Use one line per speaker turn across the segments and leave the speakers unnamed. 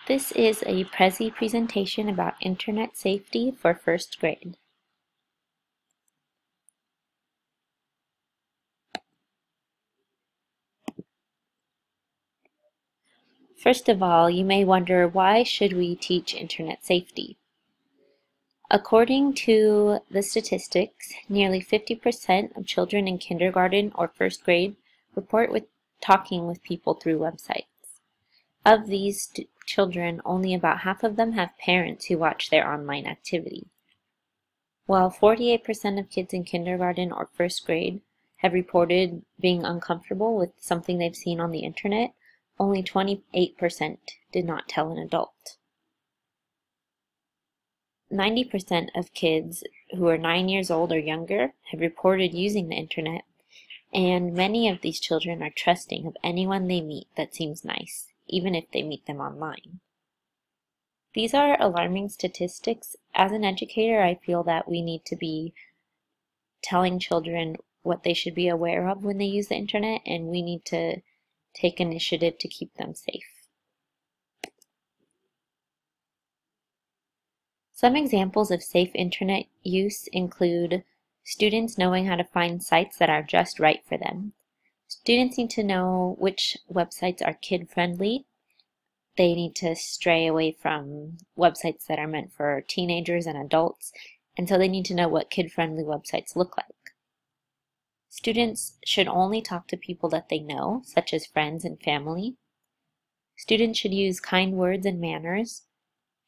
This is a Prezi presentation about internet safety for first grade. First of all, you may wonder, why should we teach internet safety? According to the statistics, nearly 50% of children in kindergarten or first grade report talking with people through websites. Of these children, only about half of them have parents who watch their online activity. While 48% of kids in kindergarten or first grade have reported being uncomfortable with something they've seen on the internet, only 28% did not tell an adult. 90% of kids who are 9 years old or younger have reported using the internet, and many of these children are trusting of anyone they meet that seems nice, even if they meet them online. These are alarming statistics. As an educator, I feel that we need to be telling children what they should be aware of when they use the internet, and we need to take initiative to keep them safe. Some examples of safe internet use include students knowing how to find sites that are just right for them. Students need to know which websites are kid-friendly. They need to stray away from websites that are meant for teenagers and adults, and so they need to know what kid-friendly websites look like. Students should only talk to people that they know, such as friends and family. Students should use kind words and manners.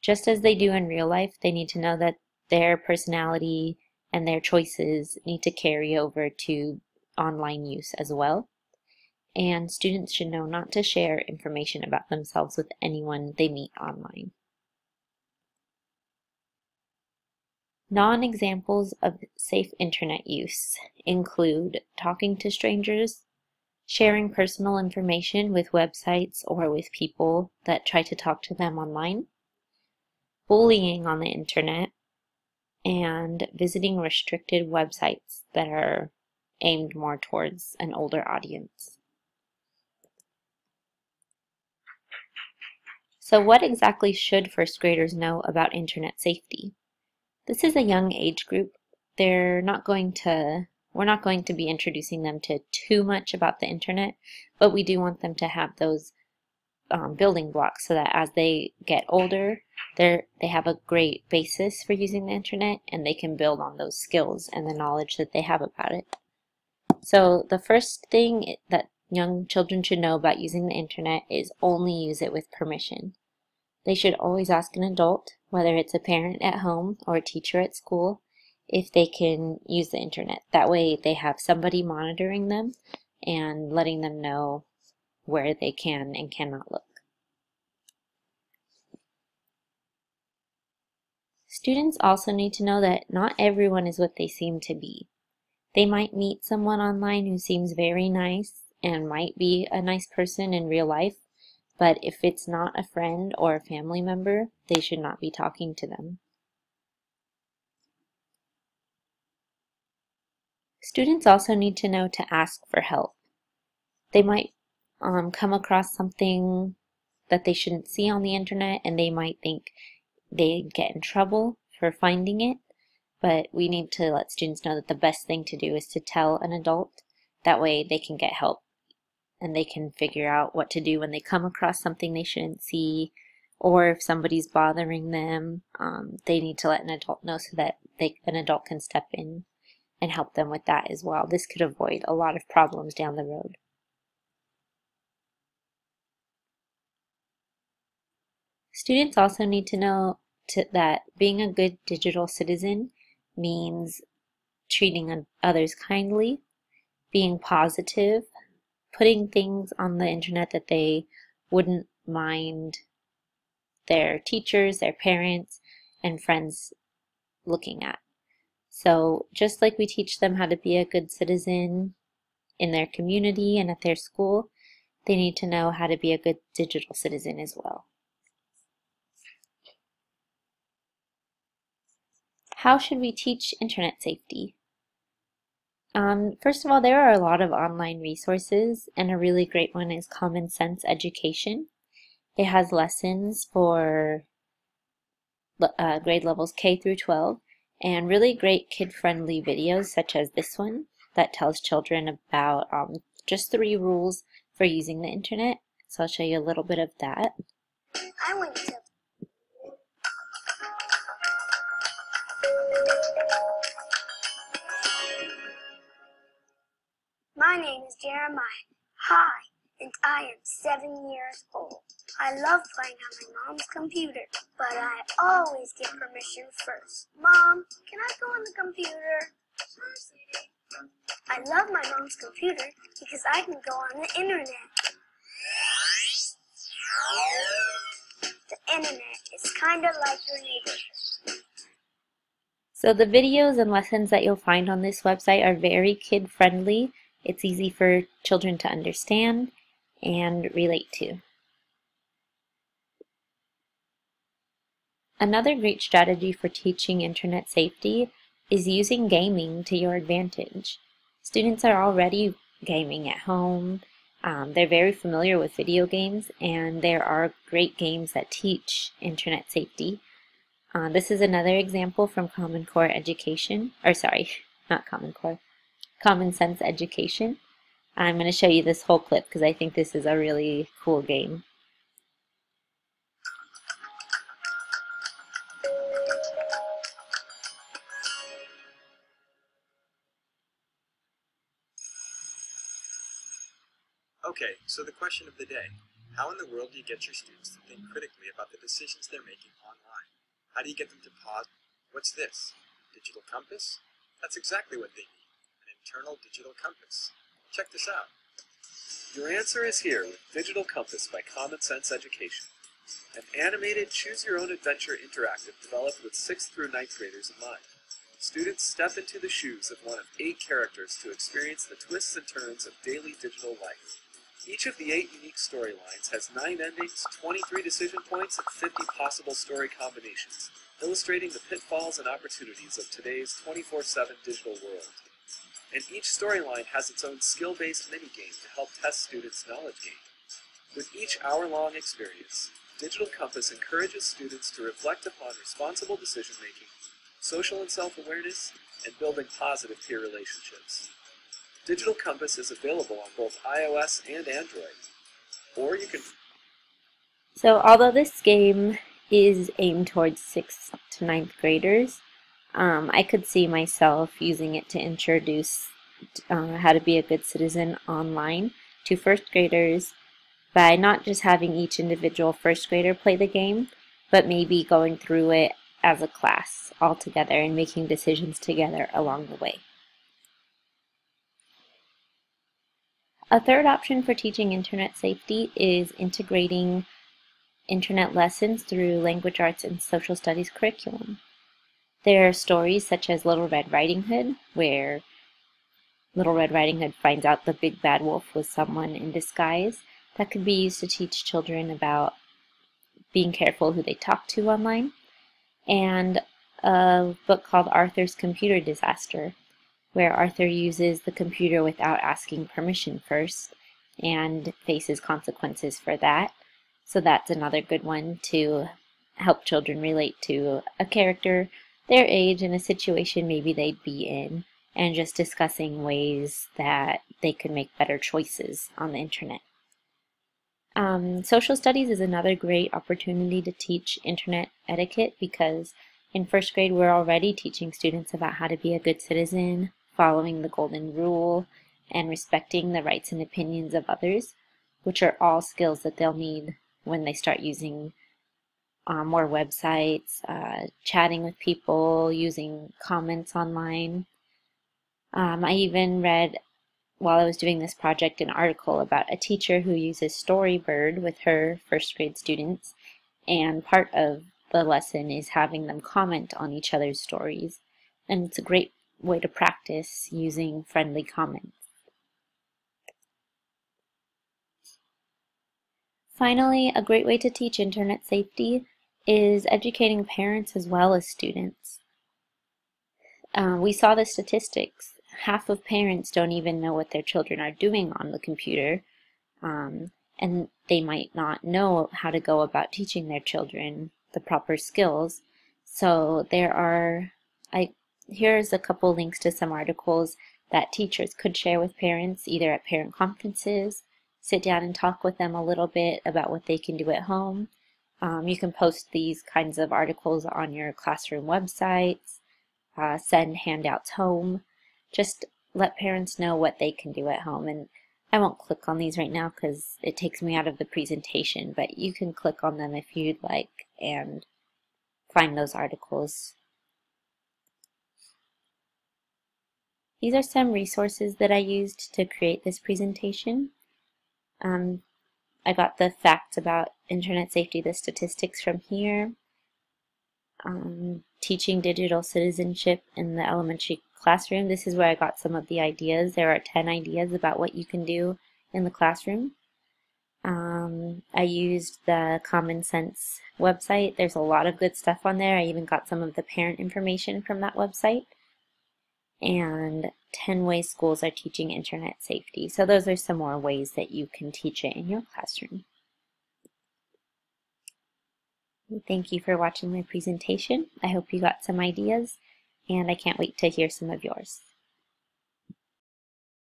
Just as they do in real life, they need to know that their personality and their choices need to carry over to online use as well. And students should know not to share information about themselves with anyone they meet online. Non-examples of safe internet use include talking to strangers, sharing personal information with websites or with people that try to talk to them online, bullying on the internet, and visiting restricted websites that are aimed more towards an older audience. So what exactly should first graders know about internet safety? This is a young age group. We're not going to be introducing them to too much about the internet, but we do want them to have those building blocks so that as they get older, they have a great basis for using the internet, and they can build on those skills and the knowledge that they have about it. So the first thing that young children should know about using the internet is only use it with permission. They should always ask an adult, whether it's a parent at home or a teacher at school, if they can use the internet. That way they have somebody monitoring them and letting them know where they can and cannot look. Students also need to know that not everyone is what they seem to be. They might meet someone online who seems very nice and might be a nice person in real life, but if it's not a friend or a family member, they should not be talking to them. Students also need to know to ask for help. They might come across something that they shouldn't see on the internet, and they might think they get in trouble for finding it, but we need to let students know that the best thing to do is to tell an adult. That way they can get help and they can figure out what to do when they come across something they shouldn't see, or if somebody's bothering them, they need to let an adult know so that an adult can step in and help them with that as well. This could avoid a lot of problems down the road. Students also need to know that being a good digital citizen means treating others kindly, being positive, putting things on the internet that they wouldn't mind their teachers, their parents, and friends looking at. So just like we teach them how to be a good citizen in their community and at their school, they need to know how to be a good digital citizen as well. How should we teach internet safety? First of all, there are a lot of online resources, and a really great one is Common Sense Education. It has lessons for grade levels K through 12 and really great kid-friendly videos such as this one that tells children about just 3 rules for using the internet. So I'll show you a little bit of that.
I went to My name is Jeremiah. Hi, and I am 7 years old. I love playing on my mom's computer, but I always get permission first. Mom, can I go on the computer? Sure, sweetie. I love my mom's computer because I can go on the internet. The internet is kind of like your neighborhood.
So the videos and lessons that you'll find on this website are very kid-friendly. It's easy for children to understand and relate to. Another great strategy for teaching internet safety is using gaming to your advantage. Students are already gaming at home. They're very familiar with video games, and there are great games that teach internet safety. This is another example from Common Core Education, or sorry, not Common Core, Common Sense Education. I'm going to show you this whole clip because I think this is a really cool game.
Okay, so the question of the day. How in the world do you get your students to think critically about the decisions they're making online? How do you get them to pause? What's this? Digital compass? That's exactly what they need. An internal digital compass. Check this out.
Your answer is here with Digital Compass by Common Sense Education. An animated choose-your-own-adventure interactive developed with 6th through 9th graders in mind. Students step into the shoes of one of 8 characters to experience the twists and turns of daily digital life. Each of the 8 unique storylines has 9 endings, 23 decision points, and 50 possible story combinations, illustrating the pitfalls and opportunities of today's 24/7 digital world. And each storyline has its own skill-based minigame to help test students' knowledge gain. With each hour-long experience, Digital Compass encourages students to reflect upon responsible decision-making, social and self-awareness, and building positive peer relationships. Digital Compass is available on both iOS and Android, or you can...
So although this game is aimed towards 6th to 9th graders, I could see myself using it to introduce how to be a good citizen online to 1st graders by not just having each individual 1st grader play the game, but maybe going through it as a class all together and making decisions together along the way. A third option for teaching internet safety is integrating internet lessons through language arts and social studies curriculum. There are stories such as Little Red Riding Hood, where Little Red Riding Hood finds out the big bad wolf was someone in disguise, that could be used to teach children about being careful who they talk to online. And a book called Arthur's Computer Disaster, where Arthur uses the computer without asking permission first and faces consequences for that. So that's another good one to help children relate to a character their age in a situation maybe they'd be in, and just discussing ways that they could make better choices on the internet. Social studies is another great opportunity to teach internet etiquette because in 1st grade we're already teaching students about how to be a good citizen, following the golden rule, and respecting the rights and opinions of others, which are all skills that they'll need when they start using more websites, chatting with people, using comments online. I even read, while I was doing this project, an article about a teacher who uses Storybird with her 1st grade students, and part of the lesson is having them comment on each other's stories, and it's a great way to practice using friendly comments. Finally, a great way to teach internet safety is educating parents as well as students. We saw the statistics. Half of parents don't even know what their children are doing on the computer, and they might not know how to go about teaching their children the proper skills. So here's a couple links to some articles that teachers could share with parents, either at parent conferences, sit down and talk with them a little bit about what they can do at home. You can post these kinds of articles on your classroom websites, send handouts home. Just let parents know what they can do at home. And I won't click on these right now because it takes me out of the presentation, but you can click on them if you'd like and find those articles. These are some resources that I used to create this presentation. I got the facts about internet safety, the statistics from here. Teaching digital citizenship in the elementary classroom. This is where I got some of the ideas. There are 10 ideas about what you can do in the classroom. I used the Common Sense website. There's a lot of good stuff on there. I even got some of the parent information from that website. And 10 ways schools are teaching internet safety. So those are some more ways that you can teach it in your classroom. Thank you for watching my presentation. I hope you got some ideas, and I can't wait to hear some of yours.